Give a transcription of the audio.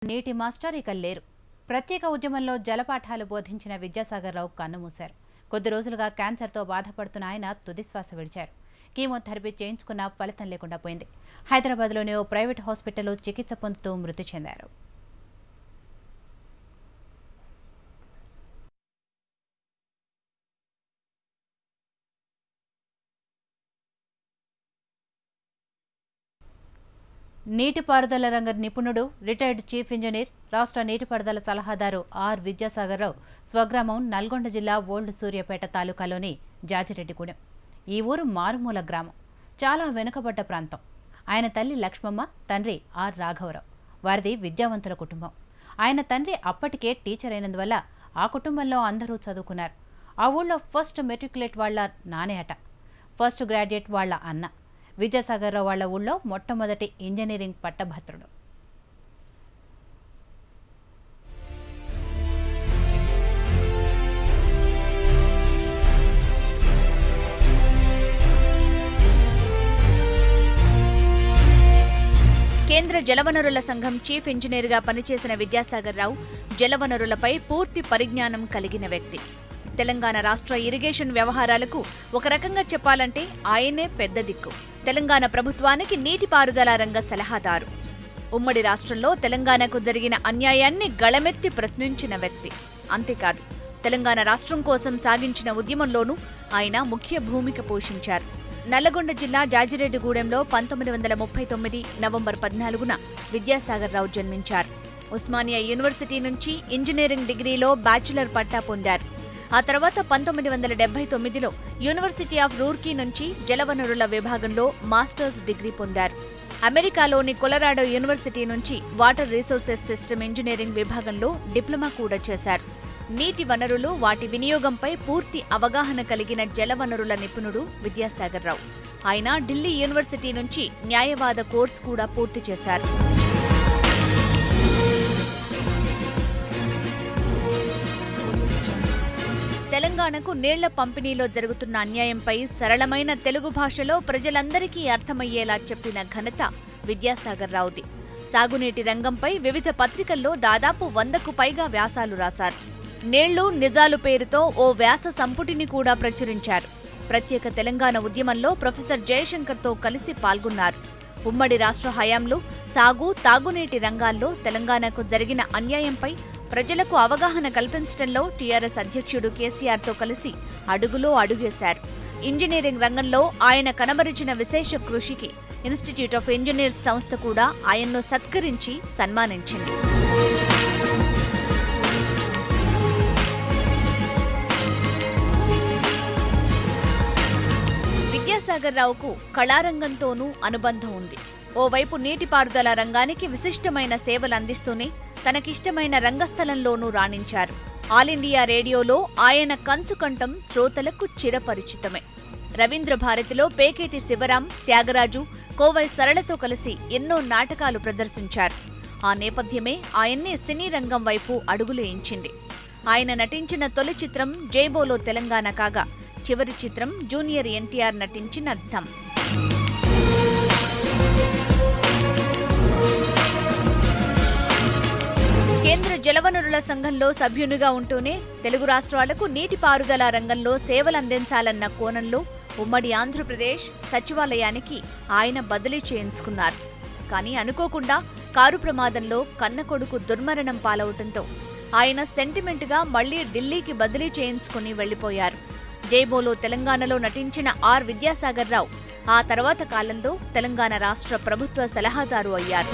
నీటి మాస్టర్ ఇక లేరు. ప్రత్యేక ఉద్యమంలో జలపాఠాలు బోధించిన విద్యాసాగర్ రావు కన్నుమూశారు. కొద్ది రోజులుగా క్యాన్సర్తో బాధపడుతున్న ఆయన తుదిశ్వాస విడిచారు. కీమోథెరపీ చేయించుకున్న ఫలితం లేకుండా పోయింది. హైదరాబాద్లోని ఓ ప్రైవేట్ హాస్పిటల్లో చికిత్స పొందుతూ మృతి చెందారు. నీటిపారుదల రంగ నిపుణుడు, రిటైర్డ్ చీఫ్ ఇంజనీర్, రాష్ట్ర నీటిపారుదల సలహాదారు ఆర్ విద్యాసాగర్ రావు స్వగ్రామం నల్గొండ జిల్లా ఓల్డ్ సూర్యాపేట తాలూకాలోని జాజిరెడ్డిగూడెం. ఈ ఊరు మారుమూల గ్రామం, చాలా వెనుకబడ్డ ప్రాంతం. ఆయన తల్లి లక్ష్మమ్మ, తండ్రి ఆర్ రాఘవరావు. వారిది విద్యావంతుల కుటుంబం. ఆయన తండ్రి అప్పటికే టీచర్ అయినందువల్ల ఆ కుటుంబంలో అందరూ చదువుకున్నారు. ఆ ఊళ్ళో ఫస్ట్ మెట్రికులేట్ వాళ్ల నానే అట, ఫస్ట్ గ్రాడ్యుయేట్ వాళ్ల అన్న. విద్యాసాగర్ రావు వాళ్ల ఊళ్ళో మొట్టమొదటి ఇంజనీరింగ్ పట్టభద్రుడు. కేంద్ర జలవనరుల సంఘం చీఫ్ ఇంజనీర్గా పనిచేసిన విద్యాసాగర్ రావు జలవనరులపై పూర్తి పరిజ్ఞానం కలిగిన వ్యక్తి. తెలంగాణ రాష్ట్ర ఇరిగేషన్ వ్యవహారాలకు ఒక రకంగా చెప్పాలంటే ఆయనే పెద్ద దిక్కు. తెలంగాణ ప్రభుత్వానికి నీటిపారుదల రంగ సలహాదారు. ఉమ్మడి రాష్ట్రంలో తెలంగాణకు జరిగిన అన్యాయాన్ని గళమెత్తి ప్రశ్నించిన వ్యక్తి. అంతేకాదు, తెలంగాణ రాష్ట్రం కోసం సాగించిన ఉద్యమంలోనూ ఆయన ముఖ్య భూమిక పోషించారు. నల్లగొండ జిల్లా జాజిరెడ్డిగూడెంలో 1939 నవంబర్ 14న విద్యాసాగర్ రావు జన్మించారు. ఉస్మానియా యూనివర్సిటీ నుంచి ఇంజనీరింగ్ డిగ్రీలో బ్యాచిలర్ పట్టా పొందారు. ఆ తర్వాత 1979లో యూనివర్సిటీ ఆఫ్ రూర్కీ నుంచి జలవనరుల విభాగంలో మాస్టర్స్ డిగ్రీ పొందారు. అమెరికాలోని కొలరాడో యూనివర్సిటీ నుంచి వాటర్ రిసోర్సెస్ సిస్టమ్ ఇంజనీరింగ్ విభాగంలో డిప్లొమా కూడా చేశారు. నీటి వనరులు, వాటి వినియోగంపై పూర్తి అవగాహన కలిగిన జలవనరుల నిపుణుడు విద్యాసాగర్ రావు. ఆయన ఢిల్లీ యూనివర్సిటీ నుంచి న్యాయవాద కోర్సు కూడా పూర్తి చేశారు. తెలంగాణకు నీళ్ల పంపిణీలో జరుగుతున్న అన్యాయంపై సరళమైన తెలుగు భాషలో ప్రజలందరికీ అర్థమయ్యేలా చెప్పిన ఘనత విద్యాసాగర్ రావుది. సాగునీటి రంగంపై వివిధ పత్రికల్లో దాదాపు 100కు పైగా వ్యాసాలు రాశారు. నీళ్లు నిజాలు పేరుతో ఓ వ్యాస సంపుటిని కూడా ప్రచురించారు. ప్రత్యేక తెలంగాణ ఉద్యమంలో ప్రొఫెసర్ జయశంకర్తో కలిసి పాల్గొన్నారు. ఉమ్మడి రాష్ట్ర హయాంలో సాగు, తాగునీటి రంగాల్లో తెలంగాణకు జరిగిన అన్యాయంపై ప్రజలకు అవగాహన కల్పించడంలో టీఆర్ఎస్ అధ్యక్షుడు కేసీఆర్తో కలిసి అడుగులో అడుగేశారు. ఇంజనీరింగ్ రంగంలో ఆయన కనబరిచిన విశేష కృషికి ఇన్స్టిట్యూట్ ఆఫ్ ఇంజనీర్స్ సంస్థ కూడా ఆయన్ను సత్కరించి సన్మానించింది. విద్యాసాగర్ రావుకు కళారంగంతోనూ అనుబంధం ఉంది. ఓవైపు నీటిపారుదల రంగానికి విశిష్టమైన సేవలు అందిస్తూనే తనకిష్టమైన రంగస్థలంలోనూ రాణించారు. ఆల్ ఇండియా రేడియోలో ఆయన కంచుకంఠం శ్రోతలకు చిరపరిచితమే. రవీంద్ర భారతిలో పేకేటి శివరాం, త్యాగరాజు, కోవై సరళతో కలిసి ఎన్నో నాటకాలు ప్రదర్శించారు. ఆ నేపథ్యమే ఆయన్ని సినీ రంగం వైపు అడుగులేయించింది. ఆయన నటించిన తొలి చిత్రం జైబోలో తెలంగాణ కాగా, చివరి చిత్రం జూనియర్ ఎన్టీఆర్ నటించిన ధమ్. కేంద్ర జలవనరుల సంఘంలో సభ్యునిగా ఉంటూనే తెలుగు రాష్ట్రాలకు నీటిపారుదల రంగంలో సేవలందించాలన్న కోణంలో ఉమ్మడి ఆంధ్రప్రదేశ్ సచివాలయానికి ఆయన బదిలీ చేయించుకున్నారు. కానీ అనుకోకుండా కారు ప్రమాదంలో కన్నకొడుకు దుర్మరణం పాలవటంతో ఆయన సెంటిమెంట్గా మళ్లీ ఢిల్లీకి బదిలీ చేయించుకుని వెళ్లిపోయారు. జైబోలో తెలంగాణలో నటించిన ఆర్ విద్యాసాగర్ రావు ఆ తర్వాత కాలంలో తెలంగాణ రాష్ట్ర ప్రభుత్వ సలహాదారు అయ్యారు.